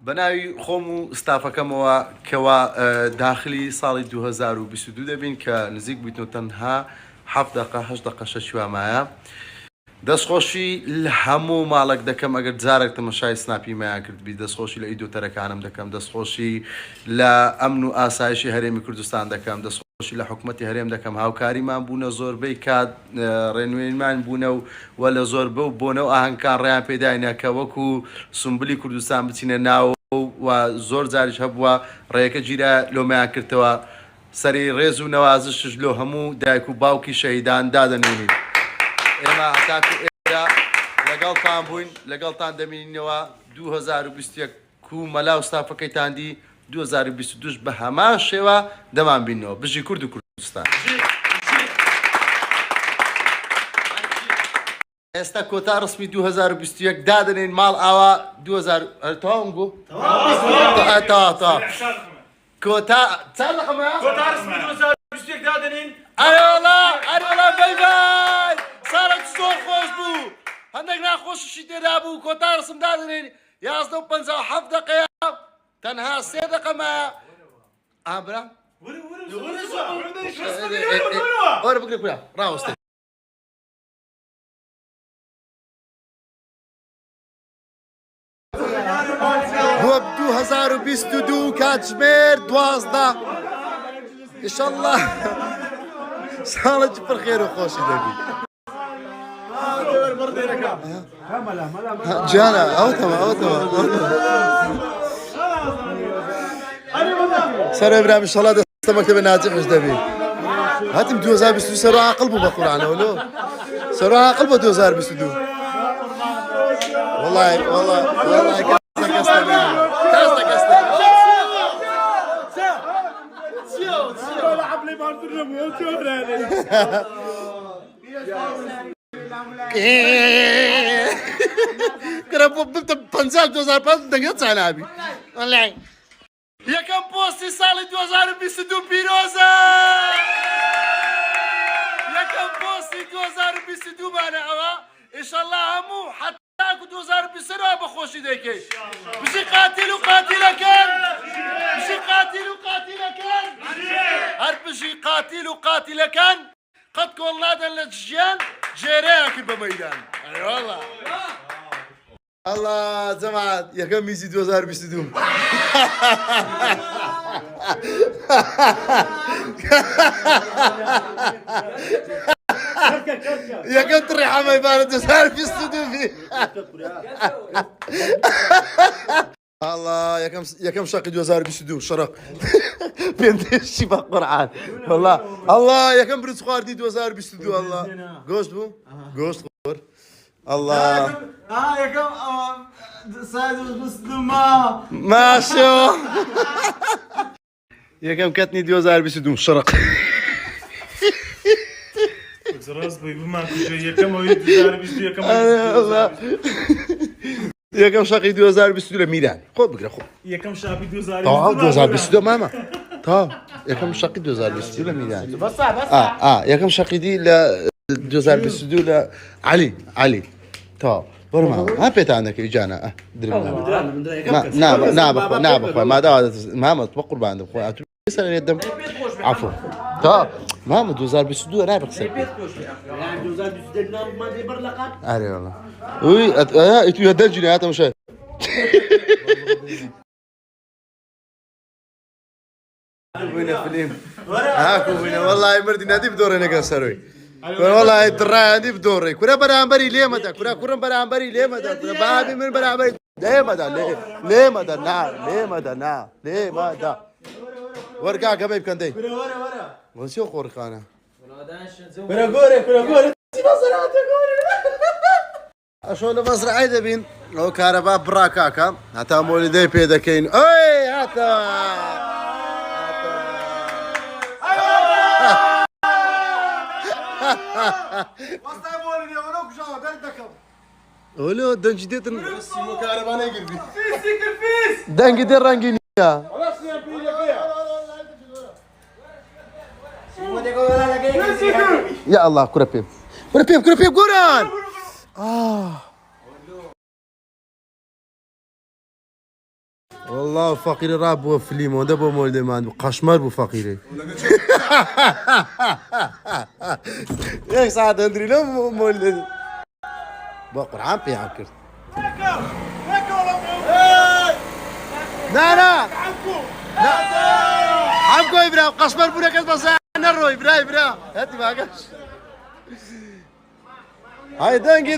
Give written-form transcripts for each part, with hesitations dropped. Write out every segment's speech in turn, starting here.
بەناوی خۆم و ستافەکەمەوە کەوا داخلی ساڵی 2022 دەبین کە نزیک بوویتەوە تەنها 7 دقە 8 دقە شەشوامایە دەستخۆشی لە هەموو ماڵک دەکەم ئەگەر جارێک تەمەشای سناپی مایان کردبی دەستخۆشی لە ئیدۆتەرەکانم دەکەم دەستخۆشی لە ئەمن و ئاسایشی هەرێمی کوردستان دەکەم دەستخۆشی لە حکوومەتی هەرێم دەکەم هاوکاریمان بوونە زۆربەی کات ڕێنوێنمان بوونە و لە زۆربە و بۆنە و ئاهەنگکان ڕێیان پێداینە کە وەکو سمبلی کوردستان بچینە ناو و زۆر جاریش هەبووە ڕێیەکە گیرە لۆمەیان کردەوە سەری ڕێز و نەوازشش لۆ هەموو دایک و باوکی شەهیدان دادەنێنین ئێمە هەتاکو ئێرە لەگەڵتان بووین لەگەڵتان دەمینینەوە 2021 و مەلا و ستافەکەیتاندی 2022 بە هەمان شێوە دەمان بینەوە بژی کورد و کوردستان ئێستا کۆتا ڕسمی 2021 دادنێن ماڵ ئاوا 2000 تاوام بوو تا کۆتا چند رقمە؟ کۆتا ڕسمی 2021 دادنین ئەرێوەڵا بەی بای ساڵێک زۆر خۆش بوو هەندێک ناخۆشیشی تێدا بوو کۆتا ڕسم دادنێن 11:57 دقەیە تەنها 3 دقەمە ئابرا وەرە بگرە کورا ڕاوەستێ بۆ 2022 کاتژمێر 12 ئینشەڵڵا ساڵێکی پڕخێر و خۆشی دەبی جانە ئەوتەوە سەرۆی برام ئینشەڵڵا دەستە مەکتەبە ناجحش دەبی هاتیم 2022 سەرۆ عاقڵ بوو بە قورعانەوە لۆ سەرۆ عاقڵ بۆ 2022 والله یەکەم پۆستی ساڵی 2022 پیرۆزە یەکەم پۆستی 2022 مانە ئەوە ئینشەڵڵا هەموو حتاکو 2020 بەخۆشی دەکەی بژی قاتیل و قاتیلەکەن بژی قاتیل و قاتیلەکەن هەر بژی قاتیل و قاتیلەکەن قەت کۆڵ نادەن لە ژیان جێرەیەکی بە مەیدان ئەیوەڵا الله جەماعەت یەکەم میزی 2022 یەکەم تڕی حەمەیبانە 2022 الله یەکەم شەقی 2022 شەڕق پێندێشی بە قورعان والله الله یەکەم برنج خواردنی 2022 الله گۆشت بوو گۆشت خۆر الله یەکەم ماشۆ یەکەم کەتنی 2022 شەڕق ڕاست بووی بمان یەکەمەوەی 2022 یەکەم شەقی 2022 لە میران خۆ بگرە خۆ یەکەم شاپی 2022 مامە تا یەکەم شەقی 2022 لە میران یەکەم شەقی دی لە 2022 لە علی تا بەڕ ماوە ها پێتان دەکەی جانە درم نابخۆی ماداوا مامە بە قوربان دەخۆی سەر دەم عفو تا مامە 2022 نابێ قسە ئەرێ وەڵا ئوی ئیتوی هەدەرجینە هاتەمە شەر بووینە فلیم هاکو بووینە وەڵای مردی نادی بدۆڕێنەکە سەرۆی وەڵای دڕایەندی بدۆڕێ کورە بەرامبەری لێمەدا کورە کوڕم بەرامبەری لێمەدا کورە بابی من بەرامبەری لێمەدا لێمەدا وەرگا گەبەی بکەندەی وەچی خۆڕخانە ئەشۆ لە مەزرعەی دەبین ئەو کارەبا بڕا کاکە هەتا مۆلیدەی پێ دەکەین ئۆی هاتە ئۆلۆ دەنجی دێتن دەنگی دێ ڕەنگی نییە یا الله کورە پێم گۆران والله فقيري راب بو فيلم ده بو مولد مان قشمر بو فقيري يا سعد ادري لو مولد بو قرعان في عكر لا لا حمكو ابراهيم قشمر بو ركز بس نرو ابراهيم هاتي باقاش هاي دنقي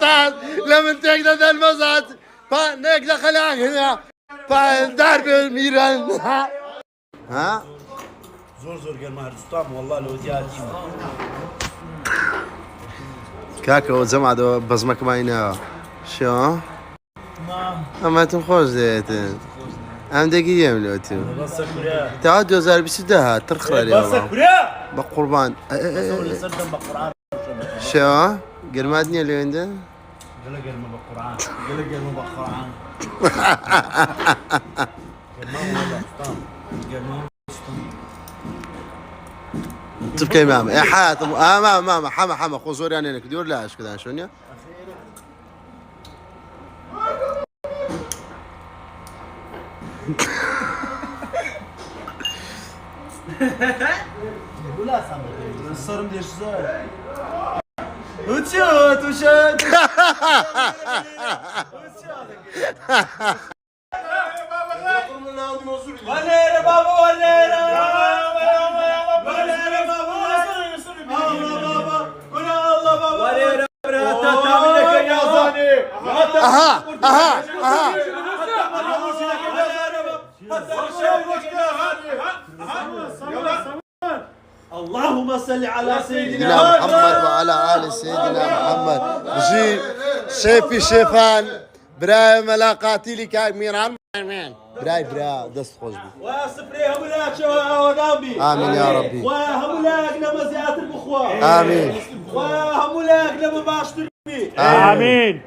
طاس لما تقدر ذا المزات فنقدر خلاك هنا فدار بالميران ها زور قال هردستان والله لو زيادتي كاكا زعما بزمك معنا شو اما تنخوش زيتن ام دقيقة ملوتو بس كوريا تعال 2022 ترخر بس اليوم كوريا بقربان سوري صدم بالقران شو قرماتني اللي عنده قال ما بالقران قال ما بالقران تبكي ماما يا حاتم ماما حما خزور يعني انك دور لا ايش كذا شنو ولا سامر الصرم ديال الشزار وشات وليرة بابا وليرة وليرة بابا الله بابا الله بابا وليرة تعمل يا زاني اللهم صل على سيدنا محمد وعلى ال سيدنا محمد بجي شيفي شيفان براي ملاقاتي لك ميران براي دست خوش بي واسبريهم لك ودامي امين يا ربي وهم لك لما زيادة المخوة امين وهم لك لما باشتري آمين